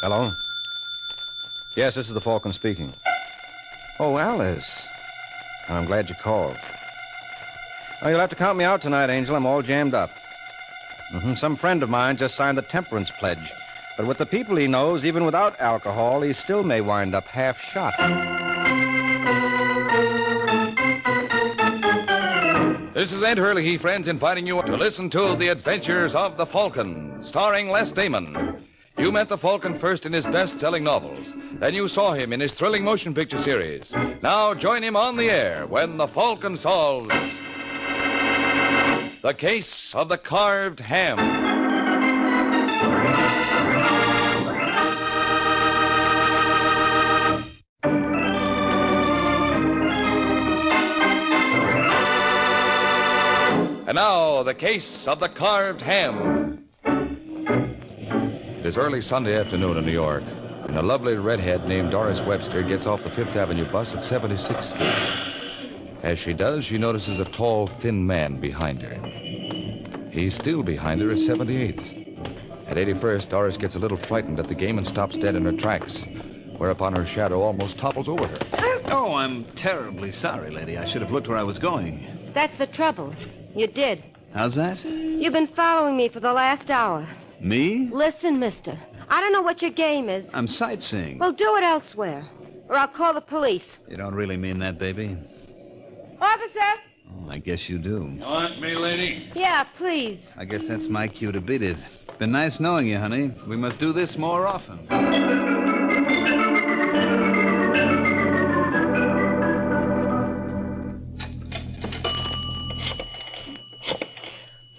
Hello? Yes, this is the Falcon speaking. Oh, Alice. I'm glad you called. Oh, you'll have to count me out tonight, Angel. I'm all jammed up. Some friend of mine just signed the temperance pledge. But with the people he knows, even without alcohol, he still may wind up half shot. This is Ed Hurley, friends, inviting you to listen to The Adventures of the Falcon, starring Les Damon. You met the Falcon first in his best-selling novels. Then you saw him in his thrilling motion picture series. Now join him on the air when the Falcon solves the case of the carved ham. And now, the case of the carved ham. It is early Sunday afternoon in New York, and a lovely redhead named Doris Webster gets off the Fifth Avenue bus at 76th Street. As she does, she notices a tall, thin man behind her. He's still behind her at 78th. At 81st, Doris gets a little frightened at the game and stops dead in her tracks, whereupon her shadow almost topples over her. Oh, I'm terribly sorry, lady. I should have looked where I was going. That's the trouble. You did. How's that? You've been following me for the last hour. Me? Listen, mister. I don't know what your game is. I'm sightseeing. Well, do it elsewhere, or I'll call the police. You don't really mean that, baby? Officer! Oh, I guess you do. You want me, lady? Yeah, please. I guess that's my cue to beat it. Been nice knowing you, honey. We must do this more often.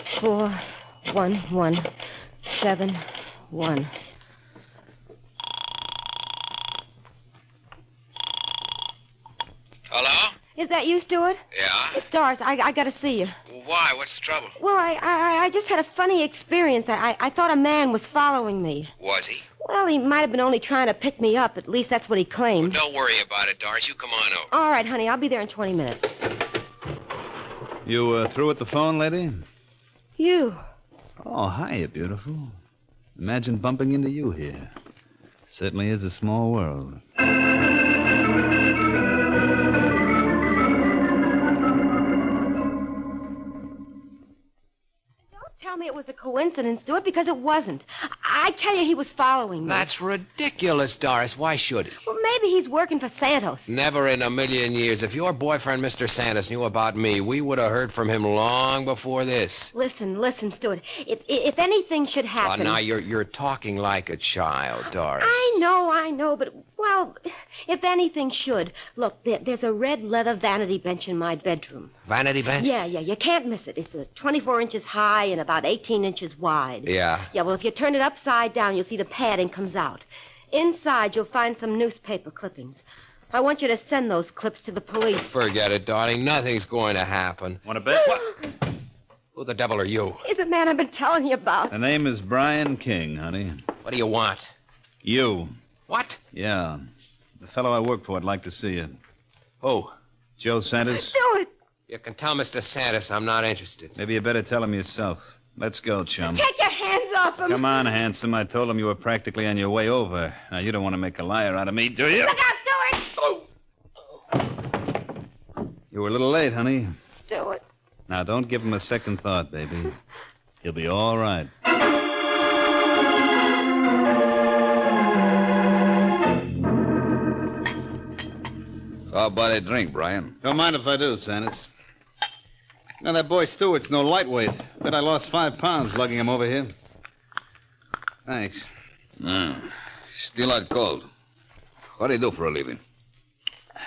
41171. Hello? Is that you, Stuart? Yeah? It's Doris. I gotta see you. Why? What's the trouble? Well, I just had a funny experience. I thought a man was following me. Was he? Well, he might have been only trying to pick me up. At least that's what he claimed. Don't worry about it, Doris. You come on over. All right, honey. I'll be there in 20 minutes. You through with the phone, lady? You. Oh, hiya, beautiful. Imagine bumping into you here. Certainly is a small world. Tell me it was a coincidence, Stuart, because it wasn't. I tell you he was following me. That's ridiculous, Doris. Why should he? Well, maybe he's working for Santos. Never in a million years. If your boyfriend, Mr. Santos, knew about me, we would have heard from him long before this. Listen, Stuart. If anything should happen... Now you're talking like a child, Doris. I know, but, well, if anything should... Look, there's a red leather vanity bench in my bedroom. Vanity bench? Yeah, you can't miss it. It's 24 inches high and about 18 inches wide. Yeah? Yeah, well, if you turn it upside down, you'll see the padding comes out. Inside, you'll find some newspaper clippings. I want you to send those clips to the police. Forget it, darling. Nothing's going to happen. Want to bet? What? Who the devil are you? He's the man I've been telling you about. The name is Brian King, honey. What do you want? You. What? Yeah. The fellow I work for would like to see you. Who? Joe Santos. Do it. You can tell Mr. Santos I'm not interested. Maybe you better tell him yourself. Let's go, chum. Take your hands off him. Come on, handsome. I told him you were practically on your way over. Now, you don't want to make a liar out of me, do you? Look out, Stuart! You were a little late, honey. Stuart. Now, don't give him a second thought, baby. He'll be all right. How about a drink, Brian? Don't mind if I do, Santos. You know, that boy Stewart's no lightweight. Bet I lost 5 pounds lugging him over here. Thanks. Still out cold. What do you do for a living?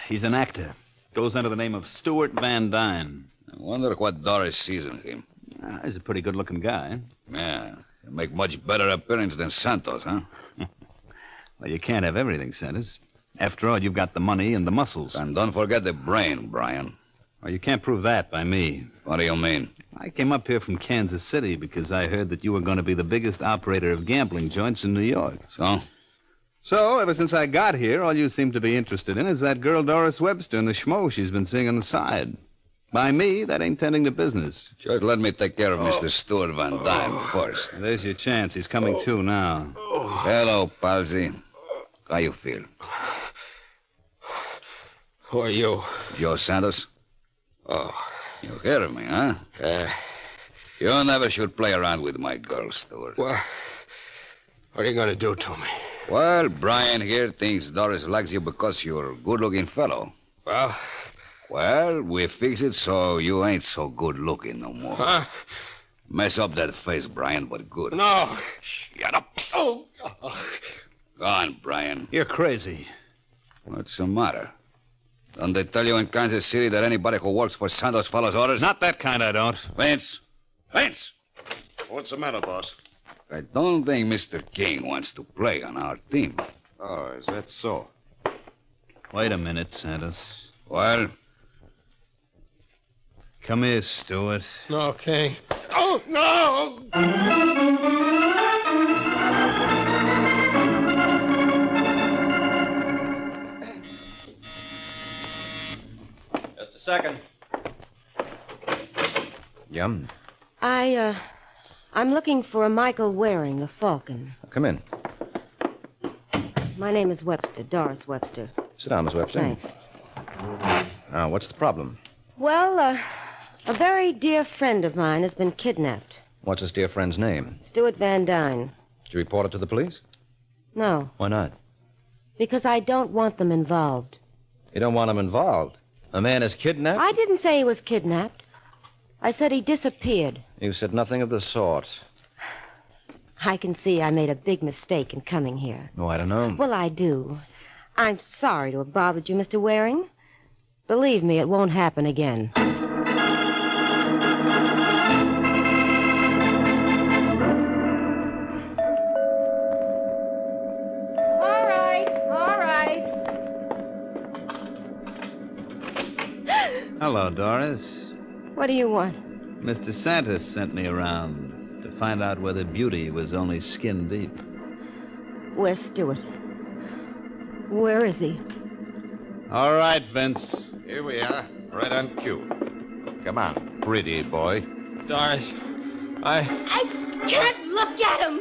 He's an actor. Goes under the name of Stuart Van Dyne. I wonder what Doris sees in him. He's a pretty good-looking guy. Yeah, he'll make much better appearance than Santos, huh? Well, you can't have everything, Santos. After all, you've got the money and the muscles. And don't forget the brain, Brian. Well, you can't prove that by me. What do you mean? I came up here from Kansas City because I heard that you were going to be the biggest operator of gambling joints in New York. So? So, ever since I got here, all you seem to be interested in is that girl Doris Webster and the schmo she's been seeing on the side. By me, that ain't tending to business. Just let me take care of Mr. Stuart Van Dyne first. There's your chance. He's coming to now. Hello, Palsy. How you feel? Who are you? Joe Santos? Oh. You hear me, huh? You never should play around with my girl, Stuart. Well, what are you going to do to me? Well, Brian here thinks Doris likes you because you're a good-looking fellow. Well, we fix it so you ain't so good-looking no more. Huh? Mess up that face, Brian, but good. No. Shut up. Oh. Go on, Brian. You're crazy. What's the matter? Don't they tell you in Kansas City that anybody who works for Santos follows orders? Not that kind, I don't. Vince! Vince! What's the matter, boss? I don't think Mr. King wants to play on our team. Oh, is that so? Wait a minute, Santos. Well, Come here, Stuart. Okay. Oh, no! Just a second. Yum. I'm looking for a Michael Waring, the Falcon. Come in. My name is Webster, Doris Webster. Sit down, Miss Webster. Thanks. Now, what's the problem? Well, a very dear friend of mine has been kidnapped. What's this dear friend's name? Stuart Van Dyne. Did you report it to the police? No, Why not? because I don't want them involved. You don't want him involved. A man is kidnapped? I didn't say he was kidnapped. I said he disappeared. You said nothing of the sort. I can see I made a big mistake in coming here. Oh, I don't know. Well, I do. I'm sorry to have bothered you, Mr. Waring. Believe me, it won't happen again. All right. Hello, Doris. What do you want? Mr. Santos sent me around to find out whether beauty was only skin deep. Where's Stuart? Where is he? All right, Vince. Here we are, right on cue. Come on, pretty boy. Doris, I can't look at him!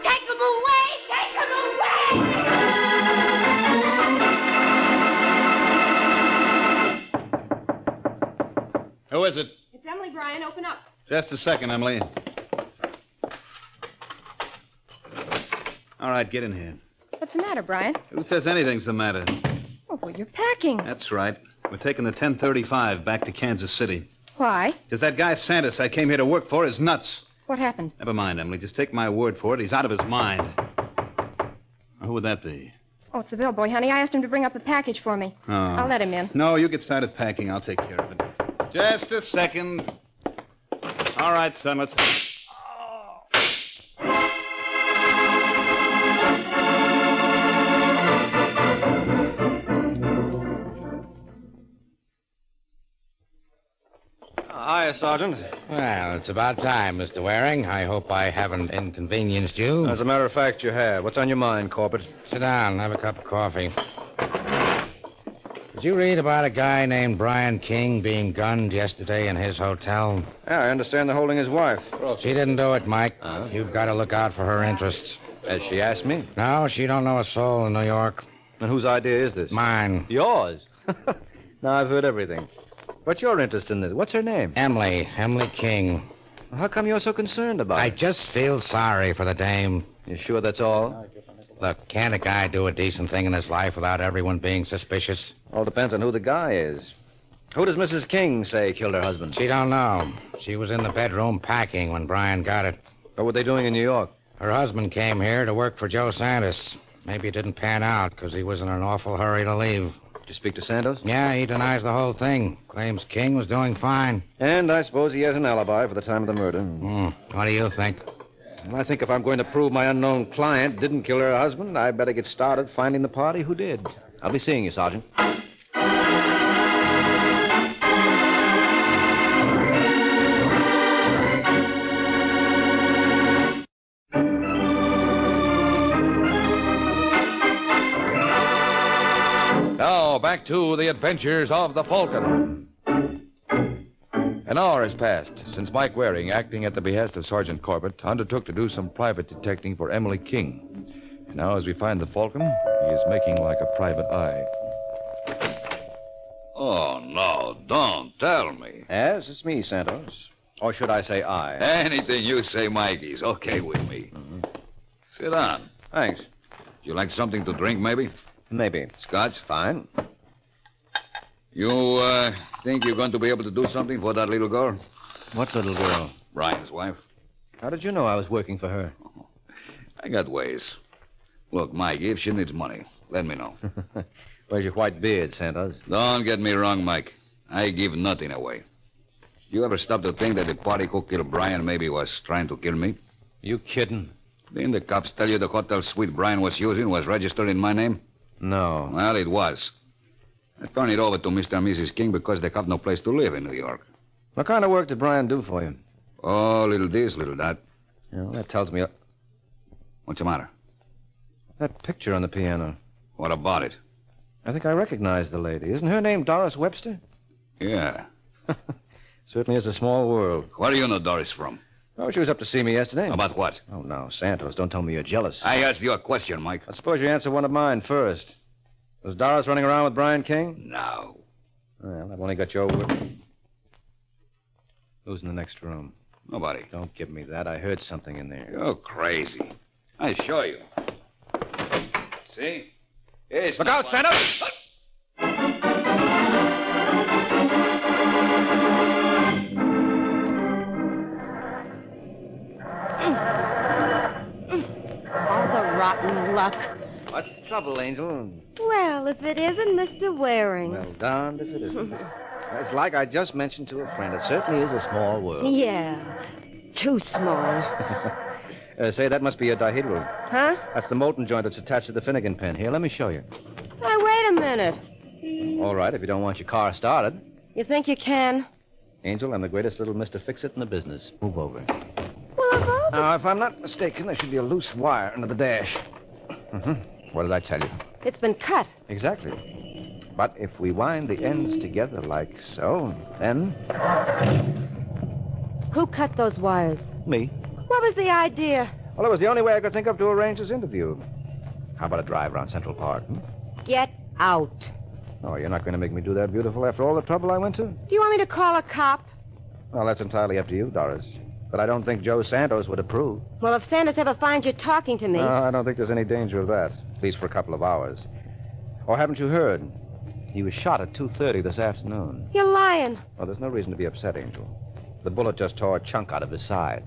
Take him away! Take him away! Who is it? It's Emily, Brian. Open up. Just a second, Emily. All right, get in here. What's the matter, Brian? Who says anything's the matter? Oh, well, you're packing. That's right. We're taking the 1035 back to Kansas City. Why? Because that guy Santos I came here to work for is nuts. What happened? Never mind, Emily. Just take my word for it. He's out of his mind. Who would that be? Oh, it's the bellboy, honey. I asked him to bring up a package for me. Oh. I'll let him in. No, you get started packing. I'll take care of it. Just a second. All right, son, let's... Hiya, Sergeant. well, it's about time, Mr. Waring. I hope I haven't inconvenienced you. As a matter of fact, you have. What's on your mind, Corbett? Sit down, have a cup of coffee. Did you read about a guy named Brian King being gunned yesterday in his hotel? Yeah, I understand they're holding his wife. She didn't do it, Mike. You've got to look out for her interests. As she asked me. No, she don't know a soul in New York. And whose idea is this? Mine. Yours. Now, I've heard everything. What's your interest in this? What's her name? Emily King. How come you're so concerned about I it? just feel sorry for the dame. You sure that's all? Look, can't a guy do a decent thing in his life without everyone being suspicious? All depends on who the guy is. Who does Mrs. King say killed her husband? She don't know. She was in the bedroom packing when Brian got it. What were they doing in New York? Her husband came here to work for Joe Santos. Maybe it didn't pan out because he was in an awful hurry to leave. Did you speak to Santos? Yeah, he denies the whole thing. Claims King was doing fine. And I suppose he has an alibi for the time of the murder. What do you think? Well, I think if I'm going to prove my unknown client didn't kill her husband, I better get started finding the party who did. I'll be seeing you, Sergeant. Now, back to the adventures of the Falcon. An hour has passed since Mike Waring, acting at the behest of Sergeant Corbett, undertook to do some private detecting for Emily King. And now, as we find the Falcon, he is making like a private eye. Oh, no, don't tell me. Yes, it's me, Santos. Or should I say I? Anything you say, Mikey's okay with me. Sit down. Thanks. You like something to drink, maybe? Maybe. Scotch? Fine. You, think you're going to be able to do something for that little girl? What little girl? Brian's wife. How did you know I was working for her? I got ways. Look, Mikey, if she needs money, let me know. Where's your white beard, Santos? Don't get me wrong, Mike. I give nothing away. You ever stop to think that the party who killed Brian maybe was trying to kill me? You kidding? Didn't the cops tell you the hotel suite Brian was using was registered in my name? No. Well, it was. I turned it over to Mr. and Mrs. King because they have no place to live in New York. What kind of work did Brian do for you? Oh, little this, little that. Well, that tells me... What's the matter? That picture on the piano. What about it? I think I recognize the lady. Isn't her name Doris Webster? Yeah. Certainly is a small world. Where do you know Doris from? Oh, she was up to see me yesterday. About what? Oh, no, Santos, don't tell me you're jealous. I asked you a question, Mike. I suppose you answer one of mine first. Was Doris running around with Brian King? No. Well, I've only got your word. Who's in the next room? Nobody. Don't give me that. I heard something in there. You're crazy. I show you. See? It's Look out, Santos! All the rotten luck. What's the trouble, Angel? Well, if it isn't Mr. Waring. Well, darned if it isn't. It's like I just mentioned to a friend. It certainly is a small world. Yeah, too small. Say, that must be a dihedral. Huh? That's the molten joint that's attached to the Finnegan pen. Here, let me show you. Hey, wait a minute. All right, if you don't want your car started. You think you can? Angel, I'm the greatest little Mr. Fix-It in the business. Move over. Well, of all the... Now, if I'm not mistaken, there should be a loose wire under the dash. What did I tell you? It's been cut. Exactly. But if we wind the ends together like so, then... Who cut those wires? Me. What was the idea? Well, it was the only way I could think of to arrange this interview. How about a drive around Central Park? Get out. Oh, you're not going to make me do that, beautiful, after all the trouble I went to? Do you want me to call a cop? Well, that's entirely up to you, Doris. But I don't think Joe Santos would approve. Well, if Santos ever finds you talking to me... No, I don't think there's any danger of that, at least for a couple of hours. Or haven't you heard? He was shot at 2:30 this afternoon. You're lying. Well, there's no reason to be upset, Angel. The bullet just tore a chunk out of his side.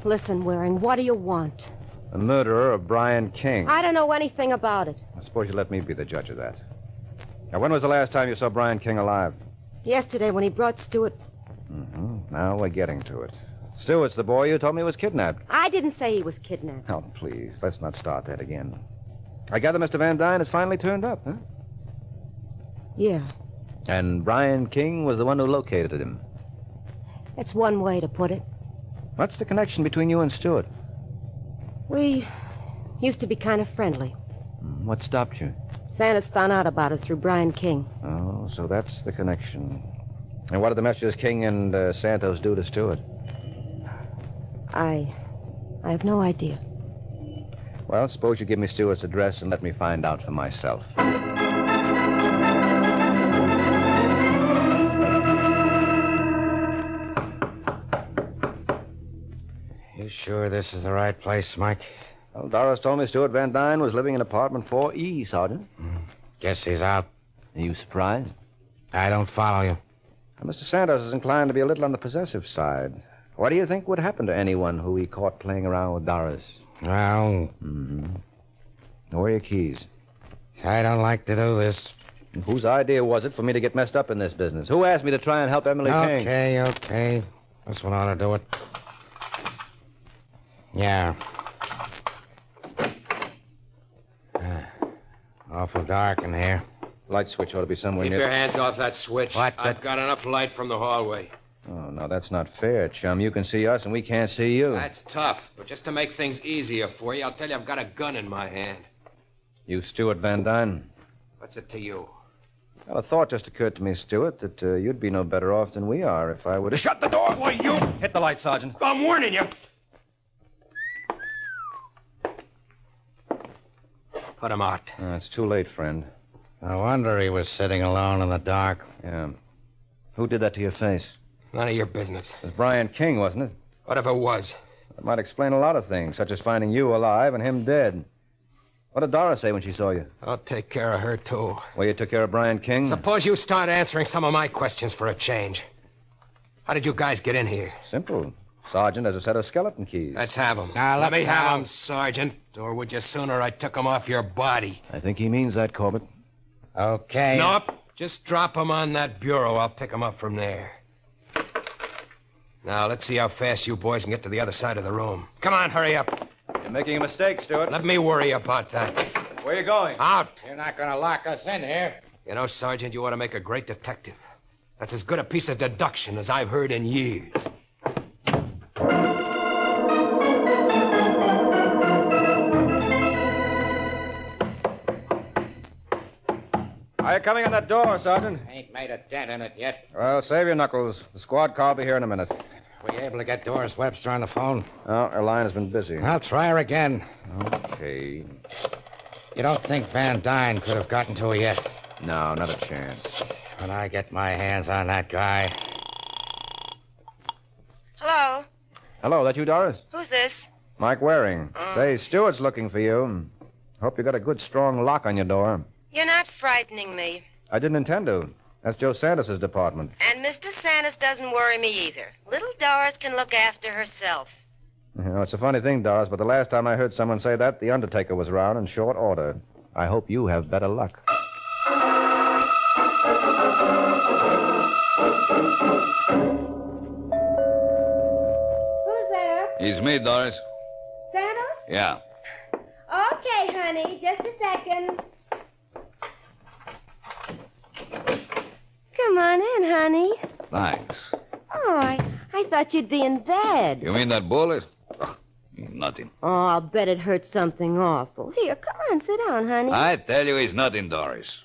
Listen, Waring, what do you want? The murderer of Brian King. I don't know anything about it. I suppose you let me be the judge of that. Now, when was the last time you saw Brian King alive? Yesterday, when he brought Stuart... Now we're getting to it. Stuart's the boy you told me was kidnapped. I didn't say he was kidnapped. Oh, please, let's not start that again. I gather Mr. Van Dyne has finally turned up, huh? Yeah, And Brian King was the one who located him. that's one way to put it. What's the connection between you and Stuart? We used to be kind of friendly. What stopped you? Santos found out about us through Brian King. Oh, so that's the connection. And what did the messages King and Santos do to Stuart? I have no idea. Well, suppose you give me Stuart's address and let me find out for myself. You sure this is the right place, Mike? Well, Doris told me Stuart Van Dyne was living in apartment 4E, Sergeant. Guess he's out. Are you surprised? I don't follow you. Mr. Santos is inclined to be a little on the possessive side. What do you think would happen to anyone who he caught playing around with Doris? Well, Where are your keys? I don't like to do this. And whose idea was it for me to get messed up in this business? Who asked me to try and help Emily King? Okay. This one ought to do it. Yeah. Awful dark in here. Light switch ought to be somewhere Keep near... your hands off that switch. What? I've got enough light from the hallway. Oh, no, that's not fair, chum. You can see us and we can't see you. That's tough, but just to make things easier for you, I'll tell you I've got a gun in my hand. You Stuart Van Dyne? What's it to you? Well, a thought just occurred to me, Stuart, that you'd be no better off than we are if I would have... Shut the door! Why, you... Hit the light, Sergeant. I'm warning you. Put him out. It's too late, friend. No wonder he was sitting alone in the dark. Yeah. Who did that to your face? None of your business. It was Brian King, wasn't it? Whatever it was. That might explain a lot of things, such as finding you alive and him dead. What did Doris say when she saw you? I'll take care of her, too. Well, you took care of Brian King? Suppose you start answering some of my questions for a change. How did you guys get in here? Simple. Sergeant has a set of skeleton keys. Let's have them. Let me have them, Sergeant. Or would you sooner I took them off your body? I think he means that, Corbett. Okay. Nope. Just drop them on that bureau. I'll pick them up from there. Now, let's see how fast you boys can get to the other side of the room. Come on, hurry up. You're making a mistake, Stuart. Let me worry about that. Where are you going? Out. You're not going to lock us in here. You know, Sergeant, you ought to make a great detective. That's as good a piece of deduction as I've heard in years. Are you coming on that door, Sergeant? Ain't made a dent in it yet. Well, save your knuckles. The squad car will be here in a minute. Were you able to get Doris Webster on the phone? Oh, her line has been busy. I'll try her again. Okay. You don't think Van Dyne could have gotten to her yet? No, not a chance. When I get my hands on that guy... Hello? Hello, that you, Doris? Who's this? Mike Waring. Say, Stuart's looking for you. Hope you got a good, strong lock on your door. You're not frightening me. I didn't intend to. That's Joe Santos' department. And Mr. Santos doesn't worry me either. Little Doris can look after herself. You know, it's a funny thing, Doris, but the last time I heard someone say that, the Undertaker was around in short order. I hope you have better luck. Who's there? It's me, Doris. Santos? Yeah. Okay, honey. Just a second. Come on in, honey. Thanks. Oh, I thought you'd be in bed. You mean that bullet? Oh, nothing. Oh, I'll bet it hurt something awful. Here, come on, sit down, honey. I tell you, it's nothing, Doris.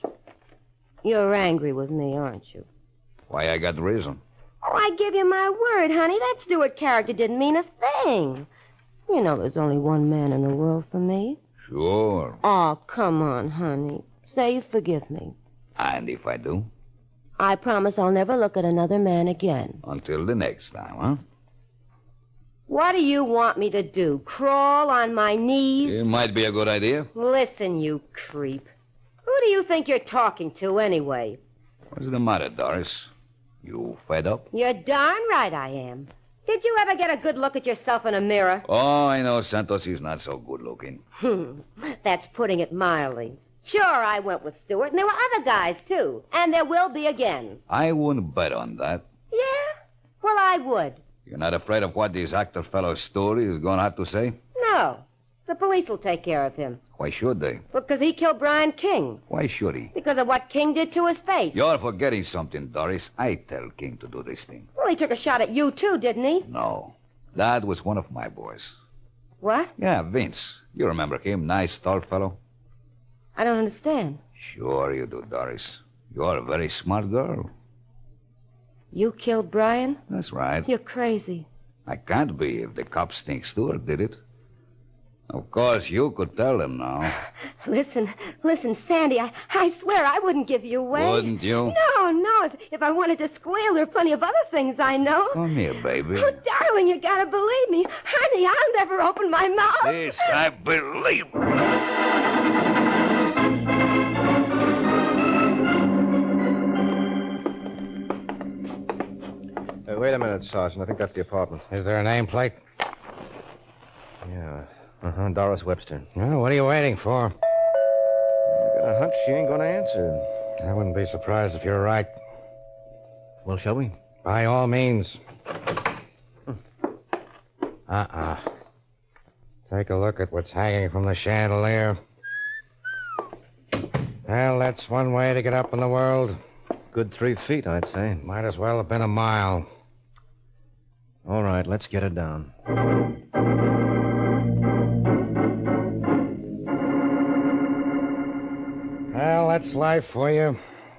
You're angry with me, aren't you? Why, I got reason. Oh, I give you my word, honey. That Stuart character didn't mean a thing. You know there's only one man in the world for me. Sure. Oh, come on, honey. Say you forgive me. And if I do? I promise I'll never look at another man again. Until the next time, huh? What do you want me to do? Crawl on my knees? It might be a good idea. Listen, you creep. Who do you think you're talking to, anyway? What's the matter, Doris? You fed up? You're darn right I am. Did you ever get a good look at yourself in a mirror? Oh, I know Santos is not so good looking. That's putting it mildly. Sure, I went with Stuart, and there were other guys, too. And there will be again. I wouldn't bet on that. Yeah? Well, I would. You're not afraid of what this actor fellow's story is going to have to say? No. The police will take care of him. Why should they? Because he killed Brian King. Why should he? Because of what King did to his face. You're forgetting something, Doris. I tell King to do this thing. Well, he took a shot at you, too, didn't he? No. That was one of my boys. What? Yeah, Vince. You remember him, nice, tall fellow? I don't understand. Sure you do, Doris. You're a very smart girl. You killed Brian? That's right. You're crazy. I can't be if the cops think Stuart did it. Of course, you could tell them now. Listen, Sandy, I swear I wouldn't give you away. Wouldn't you? No. If I wanted to squeal, there are plenty of other things I know. Come here, baby. Oh, darling, you gotta believe me. Honey, I'll never open my mouth. This I believe. Wait a minute, Sergeant. I think that's the apartment. Is there a nameplate? Yeah. Doris Webster. Well, what are you waiting for? I got a hunch she ain't going to answer. I wouldn't be surprised if you're right. Well, shall we? By all means. Take a look at what's hanging from the chandelier. Well, that's one way to get up in the world. Good 3 feet, I'd say. Might as well have been a mile. All right, let's get it down. Well, that's life for you.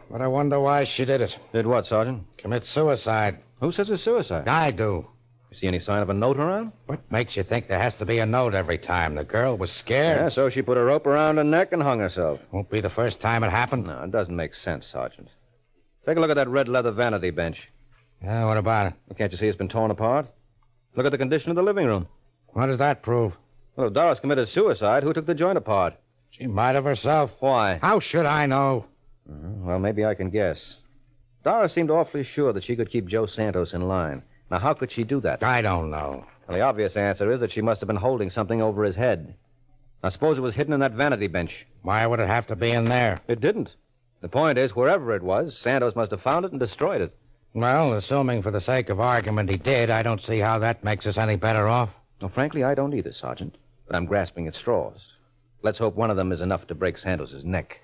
but I wonder why she did it. Did what, Sergeant? Commit suicide. Who says it's suicide? I do. You see any sign of a note around? What makes you think there has to be a note every time? The girl was scared. Yeah, so she put a rope around her neck and hung herself. Won't be the first time it happened. No, it doesn't make sense, Sergeant. Take a look at that red leather vanity bench. Yeah, what about it? Well, can't you see it's been torn apart? Look at the condition of the living room. What does that prove? Well, if Doris committed suicide, who took the joint apart? She might have herself. Why? How should I know? Well, maybe I can guess. Doris seemed awfully sure that she could keep Joe Santos in line. Now, how could she do that? I don't know. Well, the obvious answer is that she must have been holding something over his head. I suppose it was hidden in that vanity bench. Why would it have to be in there? It didn't. The point is, wherever it was, Santos must have found it and destroyed it. Well, assuming for the sake of argument he did, I don't see how that makes us any better off. Well, frankly, I don't either, Sergeant. But I'm grasping at straws. Let's hope one of them is enough to break Santos's neck.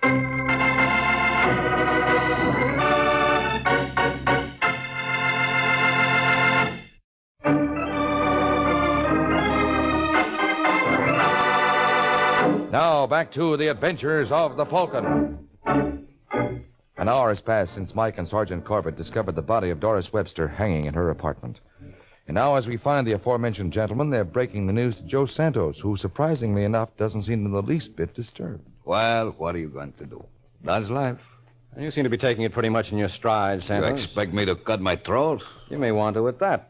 Now, back to the adventures of the Falcon. An hour has passed since Mike and Sergeant Corbett discovered the body of Doris Webster hanging in her apartment. And now, as we find the aforementioned gentleman, they're breaking the news to Joe Santos, who, surprisingly enough, doesn't seem in the least bit disturbed. Well, what are you going to do? That's life. You seem to be taking it pretty much in your stride, Santos. You expect me to cut my throat? You may want to at that.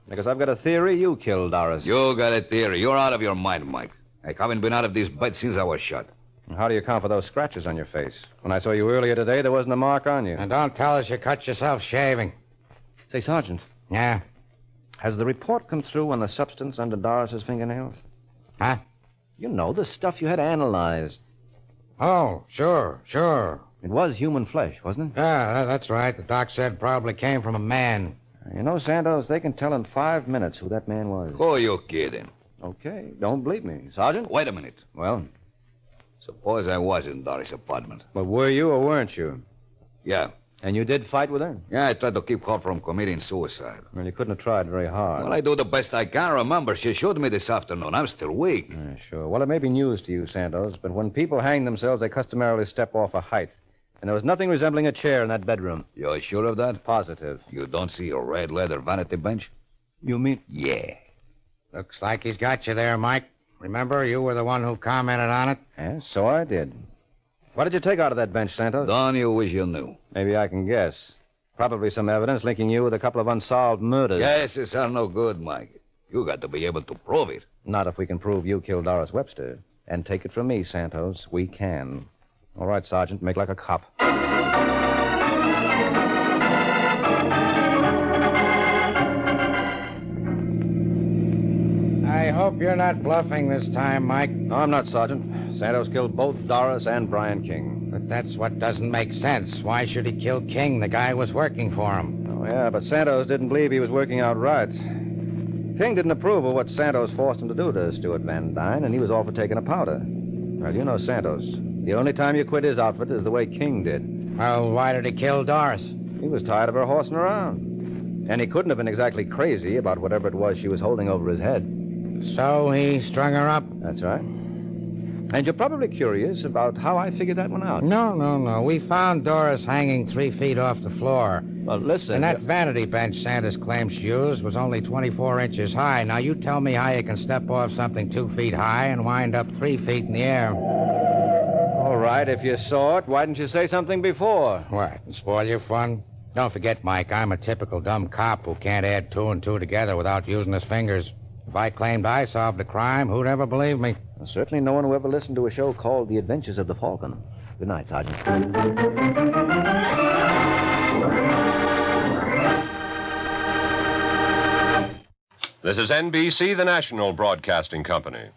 Because I've got a theory you killed Doris. You got a theory. You're out of your mind, Mike. I haven't been out of this bed since I was shot. How do you account for those scratches on your face? When I saw you earlier today, there wasn't a mark on you. And don't tell us you cut yourself shaving. Say, Sergeant, Yeah? has the report come through on the substance under Doris's fingernails? Huh? You know, the stuff you had analyzed. Oh, sure. It was human flesh, wasn't it? Yeah, that's right. The doc said probably came from a man. You know, Santos, they can tell in 5 minutes who that man was. Who are you kidding? Okay, don't believe me. Sergeant? Wait a minute. Well, Suppose I was in Doris' apartment. but were you or weren't you? Yeah. And you did fight with her? Yeah, I tried to keep her from committing suicide. Well, you couldn't have tried very hard. Well, I do the best I can. Remember, she shot me this afternoon. I'm still weak. Yeah, sure. Well, it may be news to you, Santos, but when people hang themselves, they customarily step off a height. And there was nothing resembling a chair in that bedroom. You're sure of that? Positive. You don't see a red leather vanity bench? You mean? Yeah. Looks like he's got you there, Mike. Remember, you were the one who commented on it? Yes, so I did. What did you take out of that bench, Santos? Don't you wish you knew? Maybe I can guess. Probably some evidence linking you with a couple of unsolved murders. Guesses are no good, Mike. You got to be able to prove it. Not if we can prove you killed Doris Webster. And take it from me, Santos, we can. All right, Sergeant, make like a cop. I hope you're not bluffing this time, Mike. No, I'm not, Sergeant. Santos killed both Doris and Brian King. But that's what doesn't make sense. Why should he kill King? The guy was working for him. Oh, yeah, but Santos didn't believe he was working out right. King didn't approve of what Santos forced him to do to Stuart Van Dyne, and he was all for taking a powder. Well, you know Santos. The only time you quit his outfit is the way King did. Well, why did he kill Doris? He was tired of her horsing around. And he couldn't have been exactly crazy about whatever it was she was holding over his head. So he strung her up? That's right. And you're probably curious about how I figured that one out. No. We found Doris hanging 3 feet off the floor. Well, listen. And that vanity bench Santos claims she used was only 24 inches high. Now, you tell me how you can step off something 2 feet high and wind up 3 feet in the air. All right, if you saw it, why didn't you say something before? What, spoil your fun? Don't forget, Mike, I'm a typical dumb cop who can't add 2 and 2 together without using his fingers. If I claimed I solved a crime, who'd ever believe me? Well, certainly no one who ever listened to a show called The Adventures of the Falcon. Good night, Sergeant. This is NBC, the national broadcasting company.